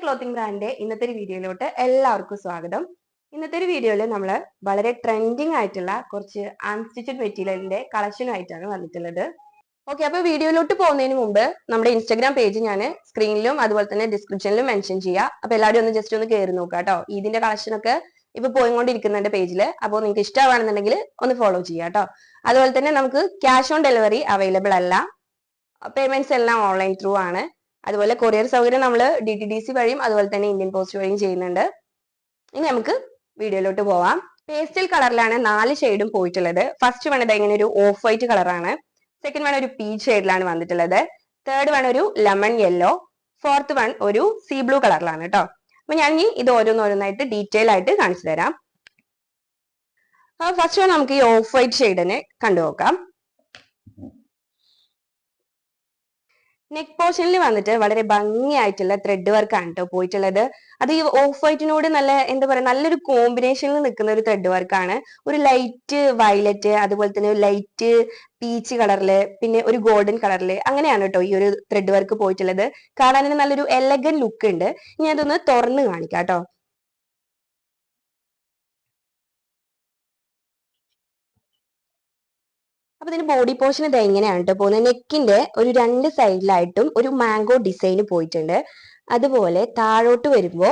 Clothing ബ്രാൻഡിന്റെ ഇന്നത്തെ ഒരു വീഡിയോയിലോട്ട് എല്ലാവർക്കും സ്വാഗതം. ഇന്നത്തെ ഒരു വീഡിയോയിൽ നമ്മൾ വളരെ ട്രെൻഡിങ് ആയിട്ടുള്ള കുറച്ച് അൺസ്റ്റിച്ചഡ് മെറ്റീരിയലിന്റെ കളക്ഷനുമായിട്ടാണ് വന്നിട്ടുള്ളത്. ഓക്കെ, അപ്പൊ വീഡിയോയിലോട്ട് പോകുന്നതിന് മുമ്പ് നമ്മുടെ ഇൻസ്റ്റാഗ്രാം പേജ് ഞാൻ സ്ക്രീനിലും അതുപോലെ തന്നെ ഡിസ്ക്രിപ്ഷനിലും മെൻഷൻ ചെയ്യാം. അപ്പൊ എല്ലാവരും ഒന്ന് ജസ്റ്റ് ഒന്ന് കയറി നോക്കുക കേട്ടോ. ഇതിന്റെ കളക്ഷൻ ഒക്കെ ഇപ്പൊ പോയിക്കൊണ്ടിരിക്കുന്നുണ്ട് പേജിൽ. അപ്പോൾ നിങ്ങൾക്ക് ഇഷ്ടമാണെന്നുണ്ടെങ്കിൽ ഒന്ന് ഫോളോ ചെയ്യാം കേട്ടോ. അതുപോലെ തന്നെ നമുക്ക് ക്യാഷ് ഓൺ ഡെലിവറി അവൈലബിൾ അല്ല. പേയ്മെന്റ്സ് എല്ലാം ഓൺലൈൻ ത്രൂ ആണ്. അതുപോലെ കൊറിയർ സൗകര്യം നമ്മൾ DTDC വഴിയും അതുപോലെ തന്നെ ഇന്ത്യൻ പോസ്റ്റ് വഴിയും ചെയ്യുന്നുണ്ട്. ഇനി നമുക്ക് വീഡിയോയിലോട്ട് പോവാം. പേസ്റ്റൽ കളറിലാണ് 4 ഷെയ്ഡും പോയിട്ടുള്ളത്. ഫസ്റ്റ് വൺ ഇങ്ങനെ ഒരു ഓഫ് വൈറ്റ് കളറാണ്. സെക്കൻഡ് വൺ ഒരു പീച്ച് ഷെയ്ഡിലാണ് വന്നിട്ടുള്ളത്. തേർഡ് വൺ ഒരു ലെമൺ യെല്ലോ. ഫോർത്ത് വൺ ഒരു സീ ബ്ലൂ കളറിലാണ് കേട്ടോ. അപ്പൊ ഞാൻ ഇനി ഇത് ഓരോന്നോരോന്നായിട്ട് ഡീറ്റെയിൽ ആയിട്ട് കാണിച്ചു തരാം. ഫസ്റ്റ് വൺ നമുക്ക് ഈ ഓഫ് വൈറ്റ് ഷെയ്ഡിനെ കണ്ടുനോക്കാം. നെക്ക് പോർഷനിൽ വന്നിട്ട് വളരെ ഭംഗിയായിട്ടുള്ള ത്രെഡ് വർക്കാണ് കേട്ടോ പോയിട്ടുള്ളത്. അത് ഈ ഓഫ് വൈറ്റിനോട് നല്ല എന്താ പറയുക, നല്ലൊരു കോമ്പിനേഷനിൽ നിൽക്കുന്ന ഒരു ത്രെഡ് വർക്കാണ്. ഒരു ലൈറ്റ് വയലറ്റ്, അതുപോലെ തന്നെ ഒരു ലൈറ്റ് പീച്ച് കളറില്, പിന്നെ ഒരു ഗോൾഡൻ കളറില്, അങ്ങനെയാണ് കേട്ടോ ഈ ഒരു ത്രെഡ് വർക്ക് പോയിട്ടുള്ളത്. കാണാൻ നല്ലൊരു എലഗൻ ലുക്ക് ഉണ്ട്. ഇനി അതൊന്ന് തുറന്ന് കാണിക്കാം കേട്ടോ. അപ്പൊ ഇതിന്റെ ബോഡി പോർഷൻ ഇത് എങ്ങനെയാണ് കേട്ടോ പോകുന്നത്. നെക്കിന്റെ ഒരു 2 സൈഡിലായിട്ടും ഒരു മാംഗോ ഡിസൈൻ പോയിട്ടുണ്ട്. അതുപോലെ താഴോട്ട് വരുമ്പോ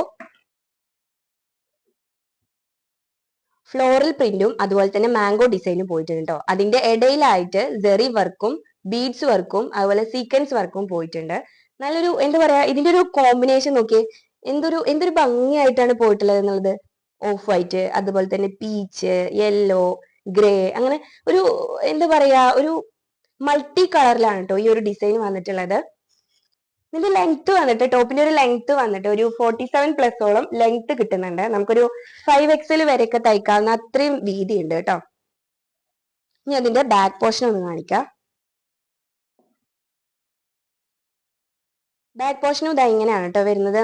ഫ്ലോറൽ പ്രിന്റും അതുപോലെ തന്നെ മാംഗോ ഡിസൈനും പോയിട്ടുണ്ട് കേട്ടോ. അതിന്റെ ഇടയിലായിട്ട് ജെറി വർക്കും ബീഡ്സ് വർക്കും അതുപോലെ സീക്വൻസ് വർക്കും പോയിട്ടുണ്ട്. നല്ലൊരു എന്താ പറയാ, ഇതിന്റെ ഒരു കോമ്പിനേഷൻ നോക്കിയേ, എന്തൊരു ഭംഗിയായിട്ടാണ് പോയിട്ടുള്ളത് എന്നുള്ളത്. ഓഫ് വൈറ്റ്, അതുപോലെ തന്നെ പീച്ച്, യെല്ലോ, ഗ്രേ, അങ്ങനെ ഒരു എന്താ പറയാ, ഒരു മൾട്ടി കളറിലാണ് കേട്ടോ ഈ ഒരു ഡിസൈൻ വന്നിട്ടുള്ളത്. ഇതിന്റെ ലെങ്ത് വന്നിട്ട് ടോപ്പിന്റെ ഒരു ലെങ്ത് വന്നിട്ട് ഒരു 47+ ലെങ്ത് കിട്ടുന്നുണ്ട്. നമുക്കൊരു 5XL വരെയൊക്കെ തയ്ക്കാവുന്ന അത്രയും വീതി ഉണ്ട് കേട്ടോ. ഇനി അതിന്റെ ബാക്ക് പോർഷൻ ഒന്ന് കാണിക്കാം. ബാക്ക് പോർഷനും ഇതാ ഇങ്ങനെയാണ് കേട്ടോ വരുന്നത്.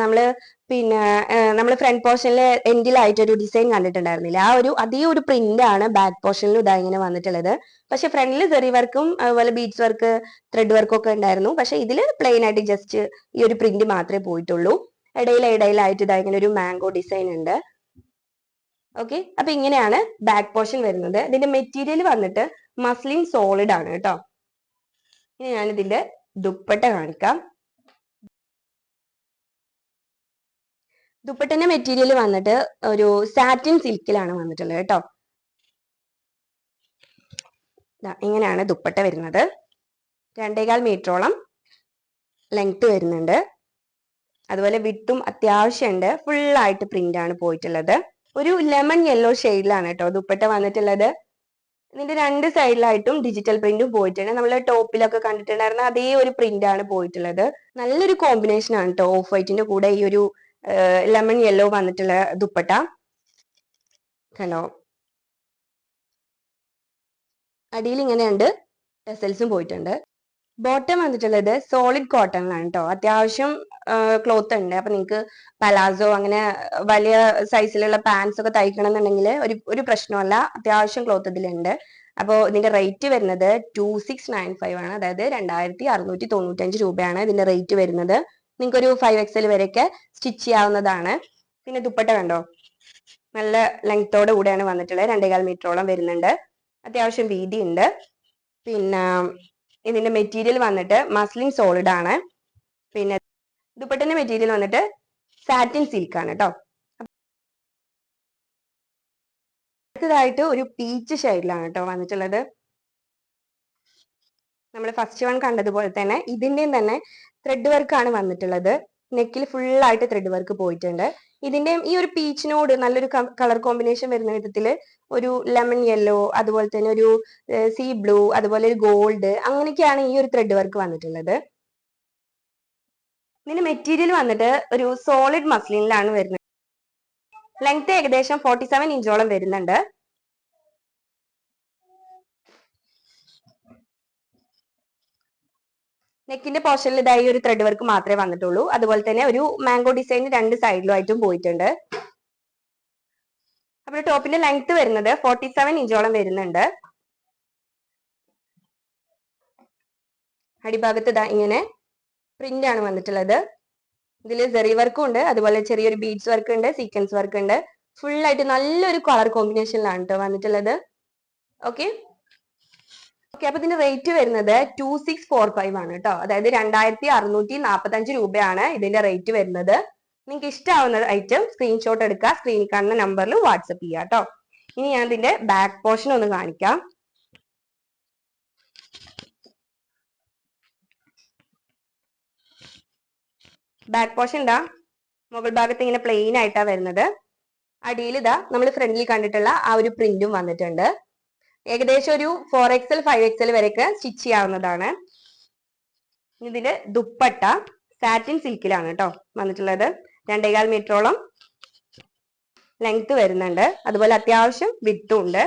നമ്മൾ ഫ്രണ്ട് പോർഷനിലെ എൻഡിലായിട്ട് ഒരു ഡിസൈൻ കണ്ടിട്ടുണ്ടായിരുന്നില്ല, അതേ ഒരു പ്രിന്റ് ആണ് ബാക്ക് പോർഷനിലും ഇതാ ഇങ്ങനെ വന്നിട്ടുള്ളത്. പക്ഷെ ഫ്രണ്ടിൽ സെറി വർക്കും അതുപോലെ ബീഡ്സ് വർക്ക്, ത്രെഡ് വർക്കും ഒക്കെ ഉണ്ടായിരുന്നു. പക്ഷെ ഇതിൽ പ്ലെയിൻ ആയിട്ട് ജസ്റ്റ് ഈ ഒരു പ്രിന്റ് മാത്രമേ പോയിട്ടുള്ളൂ. ഇടയിലായിട്ട് ഇതാ ഇങ്ങനെ ഒരു മാംഗോ ഡിസൈൻ ഉണ്ട്. ഓക്കെ, അപ്പൊ ഇങ്ങനെയാണ് ബാക്ക് പോർഷൻ വരുന്നത്. ഇതിന്റെ മെറ്റീരിയൽ വന്നിട്ട് മസ്ലിൻ സോളിഡ് ആണ് കേട്ടോ. ഇനി ഞാൻ ഇതിന്റെ ദുപ്പട്ട കാണിക്കാം. ദുപ്പട്ടന്റെ മെറ്റീരിയൽ വന്നിട്ട് ഒരു സാറ്റിൻ സിൽക്കിലാണ് വന്നിട്ടുള്ളത് കേട്ടോ. ഇങ്ങനെയാണ് ദുപ്പട്ട വരുന്നത്. 2.25 മീറ്ററോളം ലെങ്ത് വരുന്നുണ്ട്. അതുപോലെ വിട്ടും അത്യാവശ്യമുണ്ട്. ഫുള്ളായിട്ട് പ്രിന്റ് ആണ് പോയിട്ടുള്ളത്. ഒരു ലെമൺ യെല്ലോ ഷെയ്ഡിലാണ് കേട്ടോ ദുപ്പട്ട വന്നിട്ടുള്ളത്. ഇതിന്റെ 2 സൈഡിലായിട്ടും ഡിജിറ്റൽ പ്രിന്റും പോയിട്ടുണ്ട്. നമ്മൾ ടോപ്പിലൊക്കെ കണ്ടിട്ടുണ്ടായിരുന്ന അതേ ഒരു പ്രിന്റ് ആണ് പോയിട്ടുള്ളത്. നല്ലൊരു കോമ്പിനേഷൻ ആണ് കേട്ടോ ഓഫ് വൈറ്റിന്റെ കൂടെ ഈ ഒരു ലെമൺ യെല്ലോ വന്നിട്ടുള്ള ദുപ്പട്ട. ഹലോ, അടിയിൽ ഇങ്ങനെയുണ്ട്, ടെസൽസും പോയിട്ടുണ്ട്. ബോട്ടം വന്നിട്ടുള്ളത് സോളിഡ് കോട്ടണിലാണ് കേട്ടോ. അത്യാവശ്യം ക്ലോത്ത് ഉണ്ട്. അപ്പൊ നിങ്ങൾക്ക് പലാസോ അങ്ങനെ വലിയ സൈസിലുള്ള പാൻസ് ഒക്കെ തയ്ക്കണം എന്നുണ്ടെങ്കിൽ ഒരു പ്രശ്നമല്ല, അത്യാവശ്യം ക്ലോത്ത് ഇതിലുണ്ട്. അപ്പോൾ ഇതിന്റെ റേറ്റ് വരുന്നത് 2695 ആണ്. അതായത് 2695 രൂപയാണ് ഇതിന്റെ റേറ്റ് വരുന്നത്. നിങ്ങൾക്ക് ഒരു 5XL വരെയൊക്കെ സ്റ്റിച്ച് ചെയ്യാവുന്നതാണ്. പിന്നെ ദുപ്പട്ട കണ്ടോ, നല്ല ലെങ്ത്തോടെ കൂടെയാണ് വന്നിട്ടുള്ളത്. 2.25 മീറ്ററോളം വരുന്നുണ്ട്. അത്യാവശ്യം വീതി ഉണ്ട്. പിന്നെ ഇതിന്റെ മെറ്റീരിയൽ വന്നിട്ട് മസ്ലിൻ സോളിഡ് ആണ്. പിന്നെ ദുപ്പട്ടന്റെ മെറ്റീരിയൽ വന്നിട്ട് സാറ്റിൻ സിൽക്ക് ആണ് കേട്ടോ. അടുത്തതായിട്ട് ഒരു പീച്ച് ഷെയ്ഡിലാണ് കേട്ടോ വന്നിട്ടുള്ളത്. നമ്മൾ ഫസ്റ്റ് വൺ കണ്ടതുപോലെ തന്നെ ഇതിന്റെയും തന്നെ ത്രെഡ് വർക്ക് ആണ് വന്നിട്ടുള്ളത്. നെക്കിൽ ഫുള്ളായിട്ട് ത്രെഡ് വർക്ക് പോയിട്ടുണ്ട്. ഇതിന്റെയും ഈ ഒരു പീച്ചിനോട് നല്ലൊരു കളർ കോമ്പിനേഷൻ വരുന്ന വിധത്തിൽ ഒരു ലെമൺ യെല്ലോ, അതുപോലെ തന്നെ ഒരു സീ ബ്ലൂ, അതുപോലെ ഒരു ഗോൾഡ്, അങ്ങനെയൊക്കെയാണ് ഈ ഒരു ത്രെഡ് വർക്ക് വന്നിട്ടുള്ളത്. ഇതിന്റെ മെറ്റീരിയൽ വന്നിട്ട് ഒരു സോളിഡ് മസ്ലിനിലാണ് വരുന്നത്. ലെങ്ത് ഏകദേശം 47 ഇഞ്ചോളം വരുന്നുണ്ട്. നെക്കിന്റെ പോർഷനിൽ ഇതായി ഒരു ത്രെഡ് വർക്ക് മാത്രമേ വന്നിട്ടുള്ളൂ. അതുപോലെ തന്നെ ഒരു മാംഗോ ഡിസൈൻ 2 സൈഡിലുമായിട്ടും പോയിട്ടുണ്ട്. അപ്പോൾ ടോപ്പിന്റെ ലെങ്ത് വരുന്നത് 47 ഇഞ്ചോളം വരുന്നുണ്ട്. അടിഭാഗത്ത് ഇതാ ഇങ്ങനെ പ്രിന്റ് ആണ് വന്നിട്ടുള്ളത്. ഇതിൽ സെറി വർക്കും ഉണ്ട്, അതുപോലെ ചെറിയൊരു ബീഡ്സ് വർക്ക് ഉണ്ട്, സീക്വൻസ് വർക്ക് ഉണ്ട്. ഫുൾ ആയിട്ട് നല്ലൊരു കളർ കോമ്പിനേഷനിലാണ് കേട്ടോ വന്നിട്ടുള്ളത്. ഓക്കെ ഓക്കെ അപ്പൊ ഇതിന്റെ റേറ്റ് വരുന്നത് 2645 ആണ് കേട്ടോ. അതായത് 2645 രൂപയാണ് ഇതിന്റെ റേറ്റ് വരുന്നത്. നിങ്ങൾക്ക് ഇഷ്ടമാവുന്ന ഐറ്റം സ്ക്രീൻഷോട്ട് എടുക്കുക, സ്ക്രീനിൽ കാണുന്ന നമ്പറിൽ വാട്സപ്പ് ചെയ്യാം കേട്ടോ. ഇനി ഞാൻ ഇതിന്റെ ബാക്ക് പോർഷൻ ഒന്ന് കാണിക്കാം. ബാക്ക് പോർഷൻ ഇതാ മുകൾ ഭാഗത്ത് ഇങ്ങനെ പ്ലെയിൻ ആയിട്ടാ വരുന്നത്. അടിയിൽ ഇതാ നമ്മൾ ഫ്രണ്ടിൽ കണ്ടിട്ടുള്ള ആ ഒരു പ്രിന്റും വന്നിട്ടുണ്ട്. ഏകദേശം ഒരു 4XL 5XL വരെയൊക്കെ സ്റ്റിച്ച് ചെയ്യാവുന്നതാണ്. ഇതില് ദുപ്പട്ട സാറ്റിൻ സിൽക്കിലാണ് കേട്ടോ വന്നിട്ടുള്ളത്. 2.25 മീറ്ററോളം ലെങ്ത് വരുന്നുണ്ട്, അതുപോലെ അത്യാവശ്യം വിഡ്ത്തും ഉണ്ട്.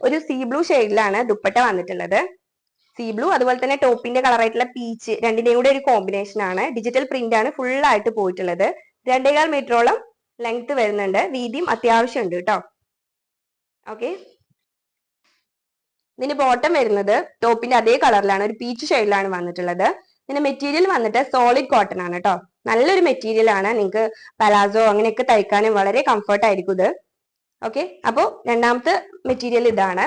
ഒരു സീ ബ്ലൂ ഷെയ്ഡിലാണ് ദുപ്പട്ട വന്നിട്ടുള്ളത്. സീ ബ്ലൂ അതുപോലെ തന്നെ ടോപ്പിന്റെ കളർ ആയിട്ടുള്ള പീച്ച്, രണ്ടിന്റെയും കൂടെ ഒരു കോമ്പിനേഷൻ ആണ്. ഡിജിറ്റൽ പ്രിന്റ് ആണ് ഫുൾ ആയിട്ട് പോയിട്ടുള്ളത്. 2.25 മീറ്ററോളം ലെങ്ത് വരുന്നുണ്ട്, വീതിയും അത്യാവശ്യം ഉണ്ട് കേട്ടോ. ഓക്കെ ഇതിന്റെ ബോട്ടം വരുന്നത് ടോപ്പിന്റെ അതേ കളറിലാണ്, ഒരു പീച്ച് ഷെയ്ഡിലാണ് വന്നിട്ടുള്ളത്. ഇതിന്റെ മെറ്റീരിയൽ വന്നിട്ട് സോളിഡ് കോട്ടൺ ആണ് കേട്ടോ. നല്ലൊരു മെറ്റീരിയൽ ആണ്, നിങ്ങൾക്ക് പലാസോ അങ്ങനെയൊക്കെ തയ്ക്കാനും വളരെ കംഫർട്ട് ആയിരിക്കും ഇത്. ഓക്കെ അപ്പോ രണ്ടാമത്തെ മെറ്റീരിയൽ ഇതാണ്.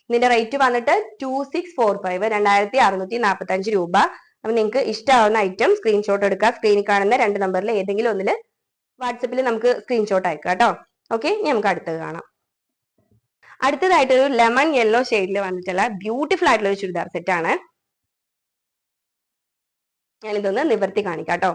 ഇതിന്റെ റേറ്റ് വന്നിട്ട് 2645 2645 രൂപ. അപ്പൊ നിങ്ങൾക്ക് ഇഷ്ടമാവുന്ന ഐറ്റം സ്ക്രീൻഷോട്ട് എടുക്കുക, സ്ക്രീനിൽ കാണുന്ന 2 നമ്പറിൽ ഏതെങ്കിലും ഒന്നിൽ വാട്സപ്പിൽ നമുക്ക് സ്ക്രീൻഷോട്ട് അയക്കാം കേട്ടോ. ഓക്കെ ഇനി നമുക്ക് അടുത്തത് കാണാം. അടുത്തതായിട്ട് ഒരു ലെമൺ യെല്ലോ ഷെയ്ഡിൽ വന്നിട്ടുള്ള ബ്യൂട്ടിഫുൾ ആയിട്ടുള്ള ഒരു ചുരിദാർ സെറ്റ് ആണ്. ഞാനിതൊന്ന് നിവർത്തി കാണിക്കാം കേട്ടോ.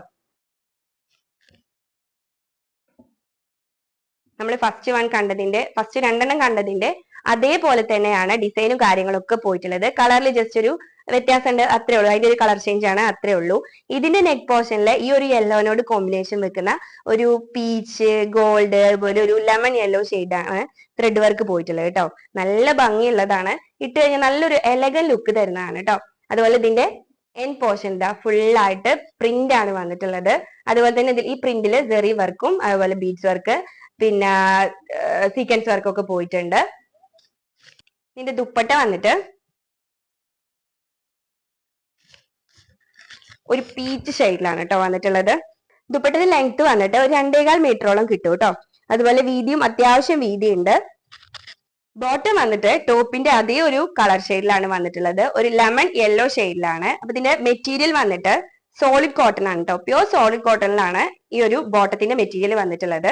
നമ്മൾ ഫസ്റ്റ് രണ്ടെണ്ണം കണ്ടതിന്റെ അതേപോലെ തന്നെയാണ് ഡിസൈനും കാര്യങ്ങളൊക്കെ പോയിട്ടുള്ളത്. കളറിൽ ജസ്റ്റ് ഒരു വ്യത്യാസമുണ്ട്, അത്രേ ഉള്ളൂ. അതിന്റെ ഒരു കളർ ചേഞ്ച് ആണ്, അത്രേ ഉള്ളൂ. ഇതിന്റെ നെക്ക് പോർഷനിൽ ഈ ഒരു യെല്ലോനോട് കോമ്പിനേഷൻ വെക്കുന്ന ഒരു പീച്ച് ഗോൾഡ് അതുപോലെ ഒരു ലെമൺ യെല്ലോ ആണ് ത്രെഡ് വർക്ക് പോയിട്ടുള്ളത് കേട്ടോ. നല്ല ഭംഗിയുള്ളതാണ്, ഇട്ട് കഴിഞ്ഞാൽ നല്ലൊരു എലഗൻ ലുക്ക് തരുന്നതാണ് കേട്ടോ. അതുപോലെ ഇതിന്റെ എൻ പോർഷൻ ഫുൾ ആയിട്ട് പ്രിന്റ് ആണ് വന്നിട്ടുള്ളത്. അതുപോലെ തന്നെ ഈ പ്രിന്റിൽ സെറി വർക്കും അതുപോലെ ബീഡ്സ് വർക്ക് പിന്നെ സീക്വൻസ് വർക്കൊക്കെ പോയിട്ടുണ്ട്. ഇതിന്റെ ദുപ്പട്ട വന്നിട്ട് ഒരു പീച്ച് ഷെയ്ഡിലാണ് കേട്ടോ വന്നിട്ടുള്ളത്. ദുപ്പട്ടയുടെ ലെങ്ത് വന്നിട്ട് ഒരു 2.25 മീറ്ററോളം കിട്ടും കേട്ടോ. അതുപോലെ വീതിയും അത്യാവശ്യം വീതിയുണ്ട്. ബോട്ടം വന്നിട്ട് ടോപ്പിന്റെ അതേ ഒരു കളർ ഷെയ്ഡിലാണ് വന്നിട്ടുള്ളത്, ഒരു ലെമൺ യെല്ലോ ഷെയ്ഡിലാണ്. അപ്പൊ ഇതിന്റെ മെറ്റീരിയൽ വന്നിട്ട് സോളിഡ് കോട്ടൺ ആണ് കേട്ടോ. പ്യൂർ സോളിഡ് കോട്ടണിലാണ് ഈ ഒരു ബോട്ടത്തിന്റെ മെറ്റീരിയൽ വന്നിട്ടുള്ളത്.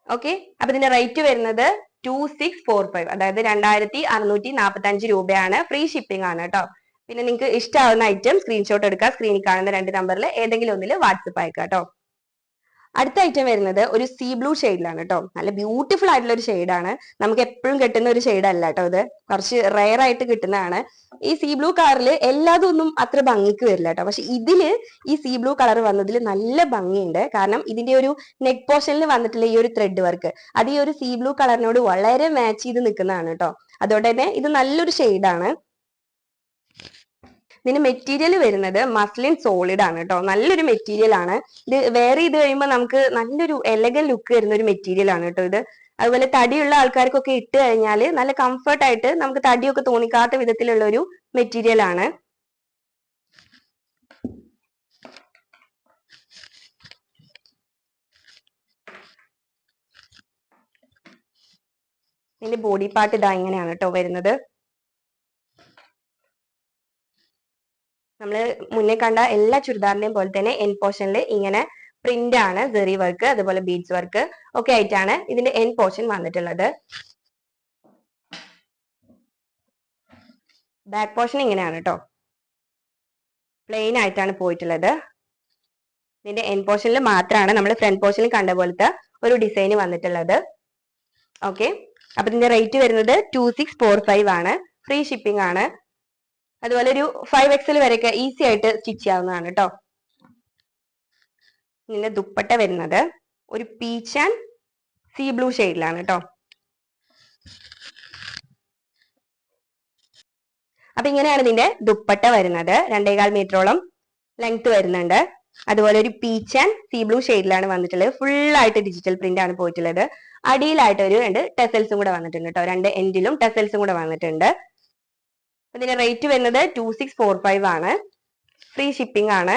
ഓക്കെ അപ്പൊ ഇതിന്റെ റേറ്റ് വരുന്നത് 2645, അതായത് 2645 രൂപയാണ്. ഫ്രീ ഷിപ്പിംഗ് ആണ് കേട്ടോ. പിന്നെ നിങ്ങൾക്ക് ഇഷ്ടമാവുന്ന ഐറ്റം സ്ക്രീൻഷോട്ട് എടുക്കുക, സ്ക്രീനിൽ കാണുന്ന 2 നമ്പറിൽ ഏതെങ്കിലും ഒന്നിൽ വാട്സപ്പ് അയക്കുക കേട്ടോ. അടുത്ത ഐറ്റം വരുന്നത് ഒരു സീ ബ്ലൂ ഷെയ്ഡിലാണ് കേട്ടോ. നല്ല ബ്യൂട്ടിഫുൾ ആയിട്ടുള്ള ഒരു ഷെയ്ഡാണ്, നമുക്ക് എപ്പോഴും കിട്ടുന്ന ഒരു ഷെയ്ഡ് അല്ല കേട്ടോ. ഇത് കുറച്ച് റെയർ ആയിട്ട് കിട്ടുന്നതാണ്. ഈ സീ ബ്ലൂ കളറിൽ എല്ലാതൊന്നും അത്ര ഭംഗിക്ക് വരില്ല കേട്ടോ. പക്ഷെ ഇതില് ഈ സീ ബ്ലൂ കളർ വന്നതിൽ നല്ല ഭംഗിയുണ്ട്. കാരണം ഇതിന്റെ ഒരു നെക്ക് പോർഷനിൽ വന്നിട്ടുള്ള ഈ ഒരു ത്രെഡ് വർക്ക് അത് ഈ ഒരു സീ ബ്ലൂ കളറിനോട് വളരെ മാച്ച് ചെയ്ത് നിൽക്കുന്നതാണ് കേട്ടോ. അതുകൊണ്ട് തന്നെ ഇത് നല്ലൊരു ഷെയ്ഡാണ്. ഇതിന്റെ മെറ്റീരിയൽ വരുന്നത് മസ്ലിൻ സോളിഡ് ആണ് കേട്ടോ. നല്ലൊരു മെറ്റീരിയൽ ആണ് ഇത്. വേറെ ചെയ്ത് കഴിയുമ്പോൾ നമുക്ക് നല്ലൊരു എലഗൻ ലുക്ക് വരുന്ന ഒരു മെറ്റീരിയൽ ആണ് കേട്ടോ ഇത്. അതുപോലെ തടിയുള്ള ആൾക്കാർക്കൊക്കെ ഇട്ട് കഴിഞ്ഞാൽ നല്ല കംഫർട്ട് ആയിട്ട് നമുക്ക് തടിയൊക്കെ തോന്നിക്കാത്ത വിധത്തിലുള്ള ഒരു മെറ്റീരിയൽ ആണ്. ഇതിന്റെ ബോഡി പാർട്ട് ഇതാ ഇങ്ങനെയാണ് കേട്ടോ വരുന്നത്. നമ്മൾ മുന്നേ കണ്ട എല്ലാ ചുരിദാറിന്റെയും പോലെ തന്നെ എൻ പോർഷനിൽ ഇങ്ങനെ പ്രിന്റ് ആണ്, സെറി വർക്ക് അതുപോലെ ബീഡ്സ് വർക്ക് ഒക്കെ ആയിട്ടാണ് ഇതിന്റെ എൻ പോർഷൻ വന്നിട്ടുള്ളത്. ബാക്ക് പോർഷൻ ഇങ്ങനെയാണ് കേട്ടോ, പ്ലെയിൻ ആയിട്ടാണ് പോയിട്ടുള്ളത്. ഇതിന്റെ എൻ പോർഷനിൽ മാത്രമാണ് നമ്മൾ ഫ്രണ്ട് പോർഷനിൽ കണ്ട പോലത്തെ ഒരു ഡിസൈൻ വന്നിട്ടുള്ളത്. ഓക്കെ അപ്പൊ ഇതിന്റെ റേറ്റ് വരുന്നത് 2645 ആണ്. ഫ്രീ ഷിപ്പിംഗ് ആണ്. അതുപോലെ ഒരു 5XL വരെയൊക്കെ ഈസി ആയിട്ട് സ്റ്റിച്ച് ചെയ്യാവുന്നതാണ് കേട്ടോ. ഇതിന്റെ ദുപ്പട്ട വരുന്നത് ഒരു പീച്ച് ആൻഡ് സീ ബ്ലൂ ഷെയ്ഡിലാണ് കേട്ടോ. അപ്പൊ ഇങ്ങനെയാണ് ഇതിന്റെ ദുപ്പട്ട വരുന്നത്. 2.25 മീറ്ററോളം ലെങ്ത് വരുന്നുണ്ട്. അതുപോലെ ഒരു പീച്ച് ആൻഡ് സീ ബ്ലൂ ഷെയ്ഡിലാണ് വന്നിട്ടുള്ളത്. ഫുൾ ആയിട്ട് ഡിജിറ്റൽ പ്രിന്റ് ആണ് പോയിട്ടുള്ളത്. അടിയിലായിട്ട് ഒരു 2 ടെസൽസും കൂടെ വന്നിട്ടുണ്ട് കേട്ടോ. 2 എൻഡിലും ടെസൽസും കൂടെ വന്നിട്ടുണ്ട്. ഇതിന്റെ റേറ്റ് വരുന്നത് 2645 ആണ്. ഫ്രീ ഷിപ്പിംഗ് ആണ്.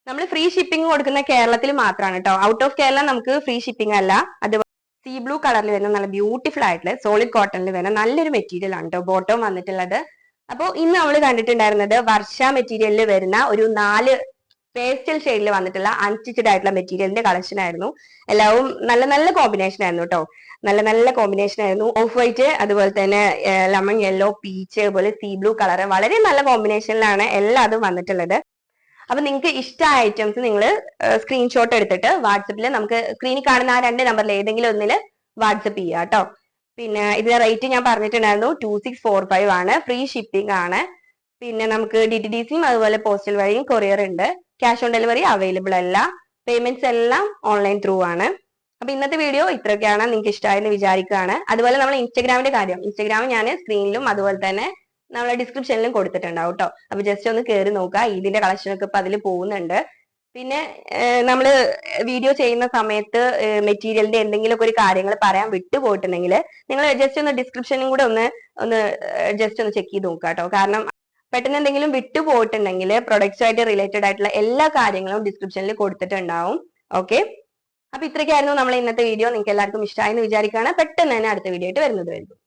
നമ്മൾ ഫ്രീ ഷിപ്പിംഗ് കൊടുക്കുന്ന കേരളത്തിൽ മാത്രമാണ് കേട്ടോ. ഔട്ട് ഓഫ് കേരള നമുക്ക് ഫ്രീ ഷിപ്പിംഗ് അല്ല. അതുപോലെ സീ ബ്ലൂ കളറിൽ വരുന്ന നല്ല ബ്യൂട്ടിഫുൾ ആയിട്ടുള്ള സോളിഡ് കോട്ടണിൽ വരുന്ന നല്ലൊരു മെറ്റീരിയൽ ആണ് കേട്ടോ ബോട്ടം വന്നിട്ടുള്ളത്. അപ്പോൾ ഇന്ന് നമ്മൾ കണ്ടിട്ടുണ്ടായിരുന്നത് വർഷ മെറ്റീരിയലിൽ വരുന്ന ഒരു 4 പേസ്റ്റൽ ഷെയ്ഡിൽ വന്നിട്ടുള്ള അൺസ്റ്റിച്ചഡ് ആയിട്ടുള്ള മെറ്റീരിയലിന്റെ കളക്ഷൻ ആയിരുന്നു. എല്ലാവും നല്ല നല്ല കോമ്പിനേഷൻ ആയിരുന്നു കേട്ടോ. നല്ല നല്ല കോമ്പിനേഷൻ ആയിരുന്നു. ഓഫ് വൈറ്റ്, അതുപോലെ തന്നെ ലെമൺ യെല്ലോ, പീച്ച്, അതുപോലെ സീ ബ്ലൂ കളർ, വളരെ നല്ല കോമ്പിനേഷനിലാണ് എല്ലാം അതും വന്നിട്ടുള്ളത്. അപ്പൊ നിങ്ങൾക്ക് ഇഷ്ടമായ ഐറ്റംസ് നിങ്ങൾ സ്ക്രീൻഷോട്ട് എടുത്തിട്ട് വാട്സപ്പിൽ നമുക്ക് സ്ക്രീനിൽ കാണുന്ന ആ 2 നമ്പറിൽ ഏതെങ്കിലും ഒന്നിൽ വാട്സപ്പ് ചെയ്യുക കേട്ടോ. പിന്നെ ഇതിന്റെ റേറ്റ് ഞാൻ പറഞ്ഞിട്ടുണ്ടായിരുന്നു 2645 ആണ്. ഫ്രീ ഷിപ്പിംഗ് ആണ്. പിന്നെ നമുക്ക് DTDCയും അതുപോലെ പോസ്റ്റൽ വഴിയും കൊറിയർ ഉണ്ട്. ക്യാഷ് ഓൺ ഡെലിവറി അവൈലബിൾ അല്ല. പേയ്മെന്റ്സ് എല്ലാം ഓൺലൈൻ ത്രൂ ആണ്. അപ്പൊ ഇന്നത്തെ വീഡിയോ ഇത്രയൊക്കെയാണ്. നിങ്ങൾക്ക് ഇഷ്ടമായെന്ന് വിചാരിക്കുകയാണ്. അതുപോലെ നമ്മൾ ഇൻസ്റ്റഗ്രാമിന്റെ കാര്യം, ഇൻസ്റ്റഗ്രാം ഞാൻ സ്ക്രീനിലും അതുപോലെ തന്നെ നമ്മളെ ഡിസ്ക്രിപ്ഷനിലും കൊടുത്തിട്ടുണ്ടാവും കേട്ടോ. അപ്പൊ ജസ്റ്റ് ഒന്ന് കയറി നോക്കുക. ഇതിന്റെ കളക്ഷൻ ഒക്കെ ഇപ്പൊ അതിൽ പോകുന്നുണ്ട്. പിന്നെ നമ്മൾ വീഡിയോ ചെയ്യുന്ന സമയത്ത് മെറ്റീരിയലിന്റെ എന്തെങ്കിലുമൊക്കെ ഒരു കാര്യങ്ങൾ പറയാൻ വിട്ടുപോയിട്ടുണ്ടെങ്കിൽ നിങ്ങൾ ജസ്റ്റ് ഒന്ന് ഡിസ്ക്രിപ്ഷനും കൂടെ ഒന്ന് ജസ്റ്റ് ഒന്ന് ചെക്ക് ചെയ്ത് നോക്കുക കേട്ടോ. കാരണം പെട്ടെന്ന് എന്തെങ്കിലും വിട്ടുപോയിട്ടുണ്ടെങ്കിൽ പ്രൊഡക്ട്സുമായിട്ട് റിലേറ്റഡ് ആയിട്ടുള്ള എല്ലാ കാര്യങ്ങളും ഡിസ്ക്രിപ്ഷനിൽ കൊടുത്തിട്ടുണ്ടാവും. ഓക്കെ, അപ്പൊ ഇത്രയൊക്കെയായിരുന്നു നമ്മൾ ഇന്നത്തെ വീഡിയോ. നിങ്ങൾക്ക് എല്ലാവർക്കും ഇഷ്ടമായെന്ന് വിചാരിക്കുകയാണ്. പെട്ടെന്ന് തന്നെ അടുത്ത വീഡിയോ ആയിട്ട് വരുന്നത് വരും.